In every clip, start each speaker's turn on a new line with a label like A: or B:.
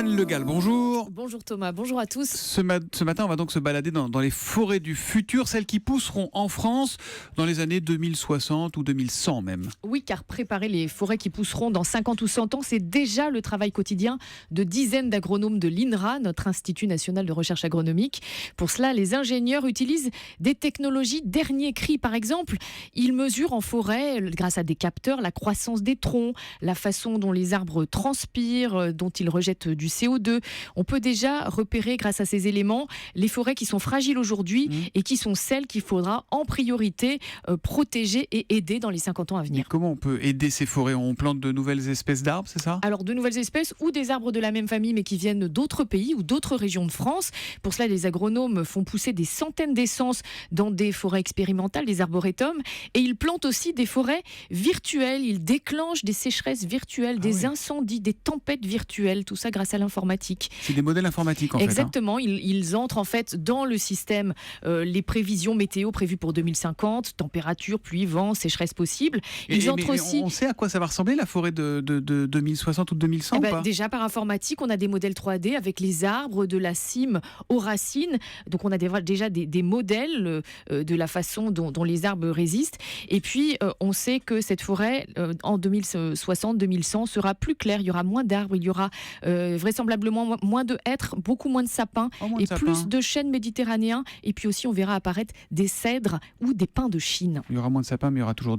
A: Anne Le Gall, bonjour.
B: Bonjour Thomas, bonjour à tous.
A: Ce matin, on va donc se balader dans les forêts du futur, celles qui pousseront en France dans les années 2060 ou 2100 même.
B: Oui, car préparer les forêts qui pousseront dans 50 ou 100 ans, c'est déjà le travail quotidien de dizaines d'agronomes de l'INRA, notre Institut national de recherche agronomique. Pour cela, les ingénieurs utilisent des technologies dernier cri. Par exemple, ils mesurent en forêt, grâce à des capteurs, la croissance des troncs, la façon dont les arbres transpirent, dont ils rejettent du CO2. On peut déjà repérer, grâce à ces éléments, les forêts qui sont fragiles aujourd'hui et qui sont celles qu'il faudra en priorité protéger et aider dans les 50 ans à venir.
A: Et comment on peut aider ces forêts ? On plante de nouvelles espèces d'arbres, c'est ça ?
B: Alors, de nouvelles espèces ou des arbres de la même famille mais qui viennent d'autres pays ou d'autres régions de France. Pour cela, les agronomes font pousser des centaines d'essences dans des forêts expérimentales, des arboretums, et ils plantent aussi des forêts virtuelles. Ils déclenchent des sécheresses virtuelles, des incendies, des tempêtes virtuelles, tout ça grâce à l'informatique.
A: C'est des modèles informatiques en fait.
B: Exactement, ils entrent en fait dans le système, les prévisions météo prévues pour 2050, température, pluie, vent, sécheresse possible.
A: On sait à quoi ça va ressembler la forêt de 2060 ou de 2100 ou pas ?
B: Déjà par informatique, on a des modèles 3D avec les arbres de la cime aux racines. Donc on a déjà des modèles de la façon dont les arbres résistent. Et puis on sait que cette forêt en 2060-2100 sera plus claire. Il y aura moins d'arbres, il y aura vraisemblablement moins de hêtres, beaucoup moins de sapins plus de chênes méditerranéens. Et puis aussi on verra apparaître des cèdres ou des pins de Chine.
A: Il y aura moins de sapins, mais il y aura toujours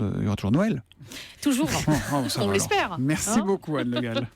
A: Noël.
B: Toujours, on l'espère.
A: Merci beaucoup Anne Le Gall.